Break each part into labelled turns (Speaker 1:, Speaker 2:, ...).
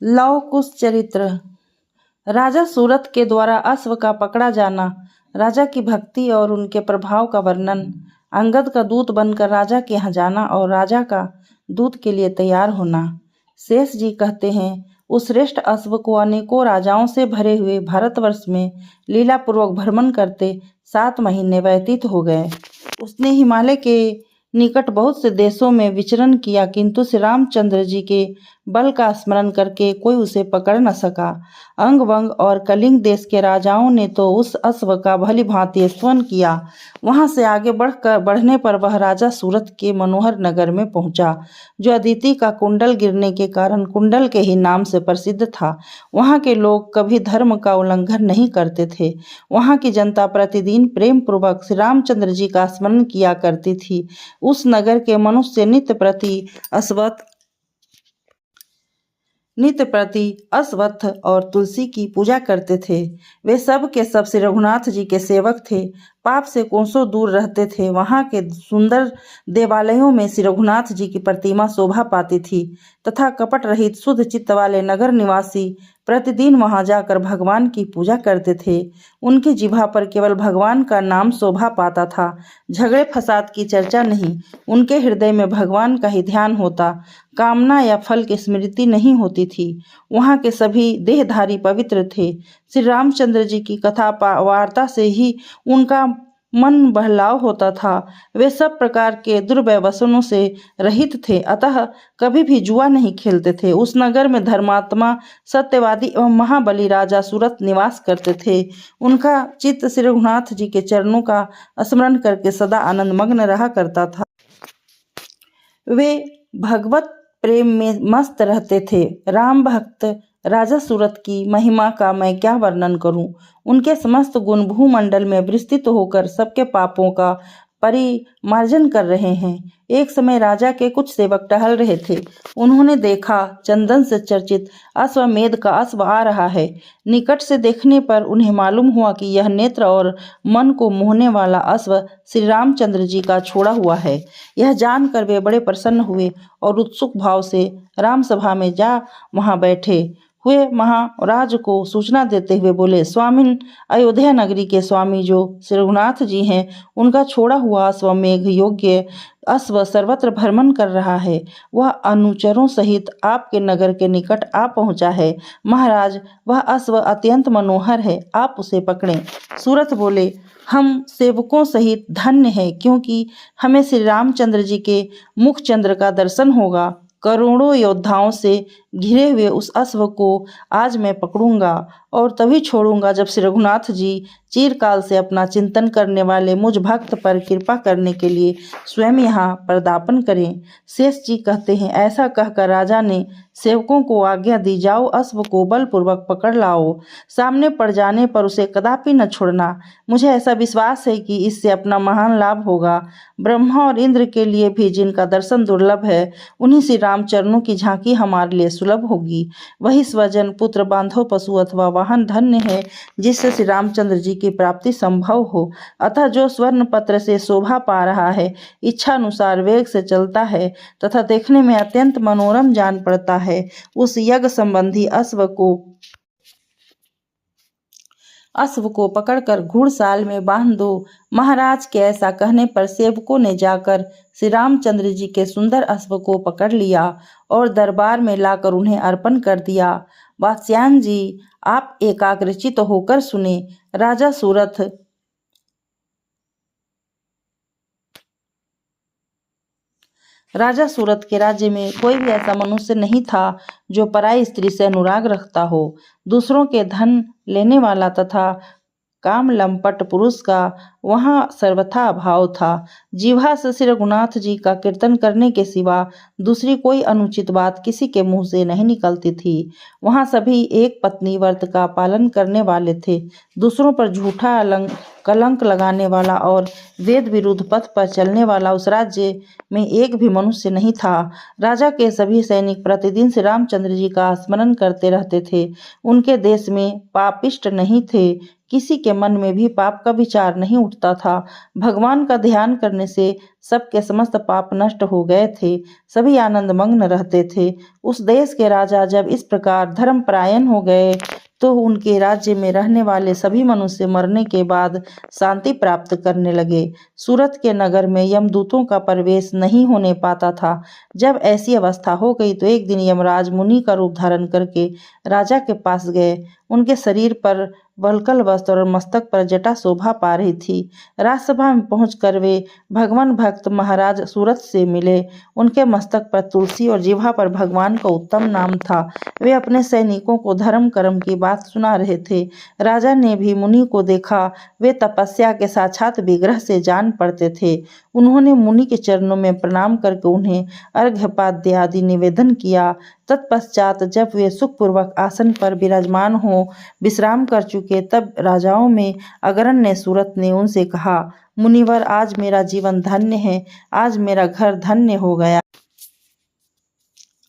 Speaker 1: Love कुश चरित्र। राजा सूरत के द्वारा अश्व का पकड़ा जाना, राजा की भक्ति और उनके प्रभाव का वर्णन, अंगद का दूत बनकर राजा के यहाँ जाना और राजा का दूत के लिए तैयार होना। शेष जी कहते हैं, उस श्रेष्ठ अश्व को अनेकों राजाओं से भरे हुए भारतवर्ष में लीलापूर्वक भ्रमण करते 7 महीने व्यतीत हो गए। उसने हिमालय के निकट बहुत से देशों में विचरण किया, किंतु श्री रामचंद्र जी के बल का स्मरण करके कोई उसे पकड़ न सका। अंग वंग और कलिंग देश के राजाओं ने तो उस अश्व का भली भांति स्तवन किया। वहां से आगे बढ़ने पर वह राजा सूरत के मनोहर नगर में पहुंचा, जो अदिति का कुंडल गिरने के कारण कुंडल के ही नाम से प्रसिद्ध था। वहां के लोग कभी धर्म का उल्लंघन नहीं करते थे। वहां की जनता प्रतिदिन प्रेम पूर्वक श्री रामचंद्र जी का स्मरण किया करती थी। उस नगर के मनुष्य नित्य प्रति अश्वत्थ और तुलसी की पूजा करते थे। वे सब के सब श्री रघुनाथ जी के सेवक थे, पाप से कोसों दूर रहते थे। वहां के सुंदर देवालयों में श्री रघुनाथ जी की प्रतिमा शोभा पाती थी तथा कपट रहित शुद्ध चित्त वाले नगर निवासी प्रतिदिन वहां जाकर भगवान की पूजा करते थे। उनकी जिह्वा पर केवल भगवान का नाम शोभा पाता था, झगड़े फसाद की चर्चा नहीं। उनके हृदय में भगवान का ही ध्यान होता, कामना या फल की स्मृति नहीं होती थी। वहां के सभी देहधारी पवित्र थे। श्री रामचंद्र जी की कथा वार्ता से ही उनका मन बहलाव होता था। वे सब प्रकार के दुर्व्यसनों से रहित थे, अतः कभी भी जुआ नहीं खेलते थे। उस नगर में धर्मात्मा, सत्यवादी एवं महाबली राजा सूरत निवास करते थे। उनका चित्त श्री रघुनाथ जी के चरणों का स्मरण करके सदा आनंद मग्न रहा करता था। वे भगवत प्रेम में मस्त रहते थे। राम भक्त राजा सूरत की महिमा का मैं क्या वर्णन करूं। उनके समस्त गुण भूमंडल में विस्तृत होकर सबके पापों का परिमार्जन कर रहे हैं। एक समय राजा के कुछ सेवक टहल रहे थे। उन्होंने देखा, चंदन से चर्चित अश्वमेध का अश्व आ रहा है। निकट से देखने पर उन्हें मालूम हुआ कि यह नेत्र और मन को मोहने वाला अश्व श्री रामचंद्र जी का छोड़ा हुआ है। यह जानकर वे बड़े प्रसन्न हुए और उत्सुक भाव से रामसभा में जा वहां बैठे हुए महाराज को सूचना देते हुए बोले, स्वामिन, अयोध्या नगरी के स्वामी जो श्री रघुनाथ जी हैं, उनका छोड़ा हुआ अश्वमेघ योग्य अश्व सर्वत्र भ्रमण कर रहा है। वह अनुचरों सहित आपके नगर के निकट आ पहुंचा है। महाराज, वह अश्व अत्यंत मनोहर है, आप उसे पकड़ें। सूरत बोले, हम सेवकों सहित धन्य है, क्योंकि हमें श्री रामचंद्र जी के मुख चंद्र का दर्शन होगा। करोड़ों योद्धाओं से घिरे हुए उस अश्व को आज मैं पकड़ूंगा और तभी छोड़ूंगा जब श्री रघुनाथ जी चिरकाल से अपना चिंतन करने वाले मुझ भक्त पर कृपा करने के लिए स्वयं यहाँ पदार्पण करें। शेष जी कहते हैं, ऐसा कहकर राजा ने सेवकों को आज्ञा दी, जाओ अश्व को बलपूर्वक पकड़ लाओ। सामने पड़ जाने पर उसे कदापि न छोड़ना। मुझे ऐसा विश्वास है कि इससे अपना महान लाभ होगा। ब्रह्मा और इंद्र के लिए भी जिनका दर्शन दुर्लभ है, उन्हीं श्री रामचरणों की झांकी हमारे लिए सुलभ होगी। वही स्वजन, पुत्र, बांधव, पशु अथवा वाहन धन्य है जिससे श्री रामचंद्र जी की प्राप्ति संभव हो। अतः जो स्वर्ण पत्र से शोभा पा रहा है, इच्छा अनुसार वेग से चलता है तथा देखने में अत्यंत मनोरम जान पड़ता है, उस यज्ञ संबंधी अश्व को पकड़कर घुड़साल में बांध दो। महाराज के ऐसा कहने पर सेवकों ने जाकर श्री रामचंद्र जी के सुंदर अश्व को पकड़ लिया और दरबार में लाकर उन्हें अर्पण कर दिया। वात्स्यायन जी, आप एकाग्रचित होकर सुने। राजा सूरत के राज्य में कोई भी ऐसा मनुष्य नहीं था जो पराई स्त्री से अनुराग रखता हो। दूसरों के धन लेने वाला तथा काम लंपट पुरुष का वहाँ सर्वथा अभाव था। जिह्वा से श्री रघुनाथ जी का कीर्तन करने के सिवा दूसरी कोई अनुचित बात किसी के मुंह से नहीं निकलती थी। वहाँ सभी एक पत्नी व्रत का पालन करने वाले थे। दूसरों पर झूठा कलंक लगाने वाला और वेद विरुद्ध पथ पर चलने वाला उस राज्य में एक भी मनुष्य नहीं था। राजा के सभी सैनिक प्रतिदिन श्री रामचंद्र जी का स्मरण करते रहते थे। उनके देश में पापिष्ट नहीं थे, किसी के मन में भी पाप का विचार नहीं उठता था। भगवान का ध्यान करने से सबके समस्त पाप नष्ट हो गए थे, सभी आनंदमग्न रहते थे। उस देश के राजा जब इस प्रकार धर्मपरायण हो गए तो उनके राज्य में रहने वाले सभी मनुष्य मरने के बाद शांति प्राप्त करने लगे। सूरत के नगर में यमदूतों का प्रवेश नहीं होने पाता था। जब ऐसी अवस्था हो गई तो एक दिन यमराज मुनि का रूप धारण करके राजा के पास गए। उनके शरीर पर वल्कल वस्त्र और मस्तक पर जटा शोभा पा रही थी। राजसभा में पहुंचकर वे भगवान भक्त महाराज सूरत से मिले। उनके मस्तक पर तुलसी और जिह्वा पर भगवान का उत्तम नाम था। वे अपने सैनिकों को धर्म कर्म की बात सुना रहे थे। राजा ने भी मुनि को देखा। वे तपस्या के साक्षात विग्रह से जान पड़ते थे। उन्होंने मुनि के चरणों में प्रणाम करके उन्हें अर्घ्यपाद्य आदि निवेदन किया। तत्पश्चात जब वे सुखपूर्वक आसन पर विराजमान हो विश्राम कर चुके तब राजाओं में अग्रण्य सूरत ने उनसे कहा, मुनिवर, आज मेरा जीवन धन्य है, आज मेरा घर धन्य हो गया।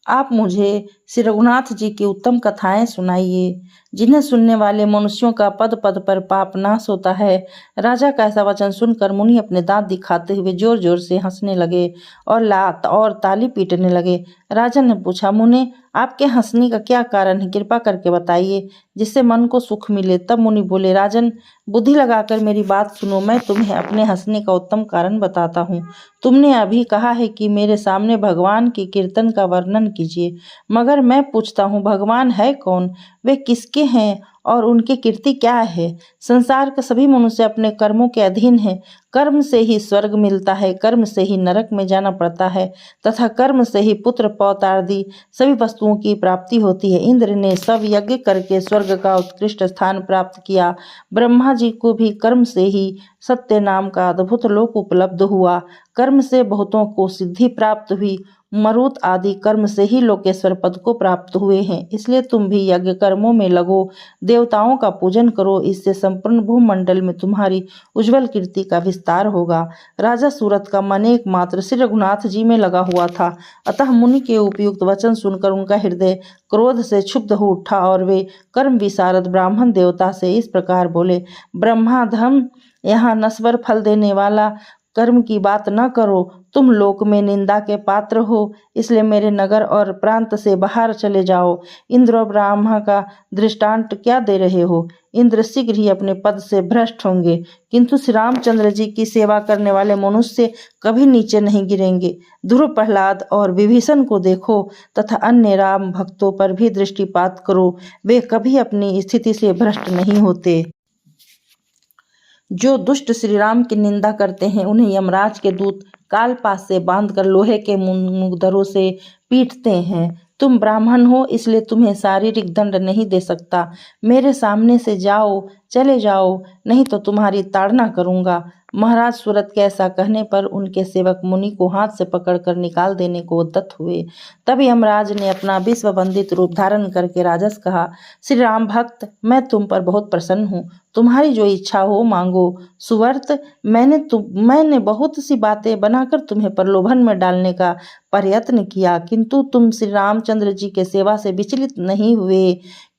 Speaker 1: आप मुझे श्री रघुनाथ जी की उत्तम कथाएं सुनाइए, जिन्हें सुनने वाले मनुष्यों का पद पद पर पाप नाश होता है। राजा का ऐसा वचन सुनकर मुनि अपने दांत दिखाते हुए जोर जोर से हंसने लगे और लात और ताली पीटने लगे। राजा ने पूछा, मुनि, आपके हंसने का क्या कारण है? कृपा करके बताइए, जिससे मन को सुख मिले। तब मुनि बोले, राजन, बुद्धि लगाकर मेरी बात सुनो। मैं तुम्हें अपने हंसने का उत्तम कारण बताता हूँ। तुमने अभी कहा है कि मेरे सामने भगवान के कीर्तन का वर्णन कीजिए, मगर मैं पूछता हूँ, भगवान है कौन? वे किसके हैं और उनकी कीर्ति क्या है? संसार के सभी मनुष्य अपने कर्मों के अधीन हैं। कर्म से ही स्वर्ग मिलता है, कर्म से ही नरक में जाना पड़ता है तथा कर्म से ही पुत्र पौत्र आदि सभी वस्तुओं की प्राप्ति होती है। इंद्र ने सब यज्ञ करके स्वर्ग का उत्कृष्ट स्थान प्राप्त किया। ब्रह्मा जी को भी कर्म से ही सत्य नाम का अद्भुत लोक उपलब्ध हुआ। कर्म से बहुतों को सिद्धि प्राप्त हुई। मरुत आदि कर्म से ही लोकेश्वर पद को प्राप्त हुए हैं। इसलिए तुम भी यज्ञ कर्मों में लगो, देवताओं का पूजन करो। इससे संपूर्ण भूमंडल में तुम्हारी उज्जवल कीर्ति का विस्तार होगा। राजा सूरत का मन एकमात्र श्री रघुनाथ जी में लगा हुआ था। अतः मुनि के उपयुक्त वचन सुनकर उनका हृदय क्रोध से क्षुब्ध हो उठा और वे कर्म विशारद ब्राह्मण देवता से इस प्रकार बोले, ब्रह्माधम, यहाँ नश्वर फल देने वाला कर्म की बात न करो। तुम लोक में निंदा के पात्र हो, इसलिए मेरे नगर और प्रांत से बाहर चले जाओ। इंद्र और ब्रह्मा का दृष्टांत क्या दे रहे हो? इंद्र शीघ्र ही अपने पद से भ्रष्ट होंगे, किंतु श्री रामचंद्र जी की सेवा करने वाले मनुष्य कभी नीचे नहीं गिरेंगे। ध्रुव, प्रहलाद और विभीषण को देखो तथा अन्य राम भक्तों पर भी दृष्टिपात करो। वे कभी अपनी स्थिति से भ्रष्ट नहीं होते। जो दुष्ट श्री राम की निंदा करते हैं उन्हें यमराज के दूत कालपास से बांधकर लोहे के मुग्धरों से पीटते हैं। तुम ब्राह्मण हो, इसलिए तुम्हें शारीरिक दंड नहीं दे सकता। मेरे सामने से जाओ, चले जाओ, नहीं तो तुम्हारी ताड़ना करूंगा। महाराज सूरत के ऐसा कहने पर उनके सेवक मुनि को हाथ से पकड़कर निकाल देने को उद्यत हुए। तब यमराज ने अपना विश्व वंदित रूप धारण करके राजा से कहा, श्री राम भक्त, मैं तुम पर बहुत प्रसन्न हूँ। तुम्हारी जो इच्छा हो मांगो। सुवर्त, मैंने बहुत सी बातें बनाकर तुम्हें प्रलोभन में डालने का प्रयत्न किया, किंतु तुम श्री रामचंद्र जी के सेवा से विचलित नहीं हुए।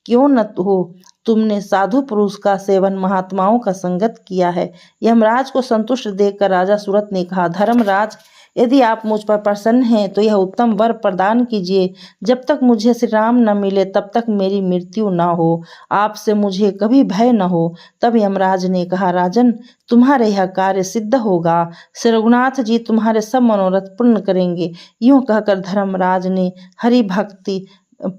Speaker 1: क्यों न हो? तुमने साधु पुरुष का सेवन, महात्माओं का संगत किया है। यमराज को संतुष्ट देखकर राजा सूरत ने कहा, धर्मराज, यदि आप मुझ पर प्रसन्न हैं तो यह उत्तम वर प्रदान कीजिए। जब तक मुझे श्री राम न मिले तब तक मेरी मृत्यु न हो। आपसे मुझे कभी भय न हो। तब यमराज ने कहा, राजन, तुम्हारे यह कार्य सिद्ध होगा। श्री रघुनाथ जी तुम्हारे सब मनोरथ पूर्ण करेंगे। यूं कहकर धर्मराज ने हरि भक्ति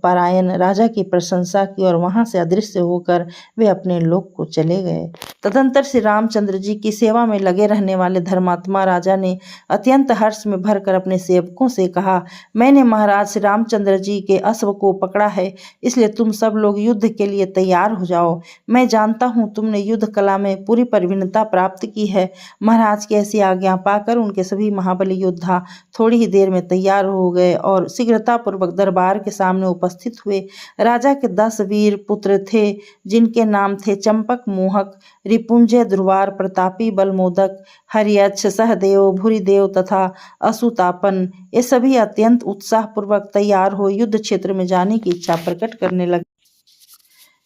Speaker 1: परायण राजा की प्रशंसा की और वहां से अदृश्य होकर वे अपने लोक को चले गए। तदंतर श्री रामचंद्र जी की सेवा में लगे रहने वाले धर्मात्मा राजा ने अत्यंत हर्ष में भरकर अपने सेवकों से कहा, मैंने महाराज श्री रामचंद्र जी के अश्व को पकड़ा है, इसलिए तुम सब लोग युद्ध के लिए तैयार हो जाओ। मैं जानता हूँ तुमने युद्ध कला में पूरी प्रवीणता प्राप्त की है। महाराज की ऐसी आज्ञा पाकर उनके सभी महाबली योद्धा थोड़ी ही देर में तैयार हो गए और शीघ्रतापूर्वक दरबार के सामने उपस्थित हुए। राजा के 10 वीर पुत्र थे, जिनके नाम थे चंपक, मोहक, रिपुंजय, ध्रुवार, प्रतापी, बलमोदक, हरियक्ष, सहदेव, भूरिदेव तथा असुतापन। ये सभी अत्यंत उत्साहपूर्वक तैयार हो युद्ध क्षेत्र में जाने की इच्छा प्रकट करने लगे।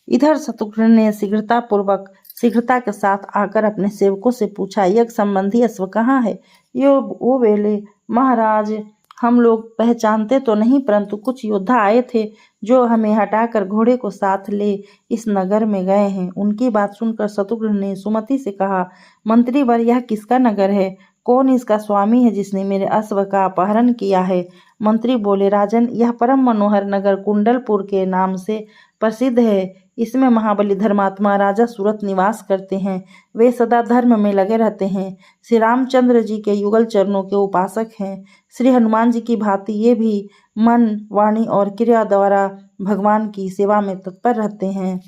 Speaker 1: इधर शत्रुघ्न ने शीघ्रतापूर्वक शीघ्रता के साथ आकर अपने सेवकों से पूछा, यज्ञ संबंधी अश्व कहाँ है? वो बोले, महाराज हम लोग पहचानते तो नहीं, परंतु कुछ योद्धा आए थे जो हमें हटाकर घोड़े को साथ ले इस नगर में गए हैं। उनकी बात सुनकर शत्रुघ्न ने सुमति से कहा, मंत्री वर, यह किसका नगर है? कौन इसका स्वामी है जिसने मेरे अश्व का अपहरण किया है? मंत्री बोले, राजन, यह परम मनोहर नगर कुंडलपुर के नाम से प्रसिद्ध है। इसमें महाबली धर्मात्मा राजा सूरत निवास करते हैं। वे सदा धर्म में लगे रहते हैं। श्री रामचंद्र जी के युगल चरणों के उपासक हैं। श्री हनुमान जी की भांति ये भी मन, वाणी और क्रिया द्वारा भगवान की सेवा में तत्पर रहते हैं।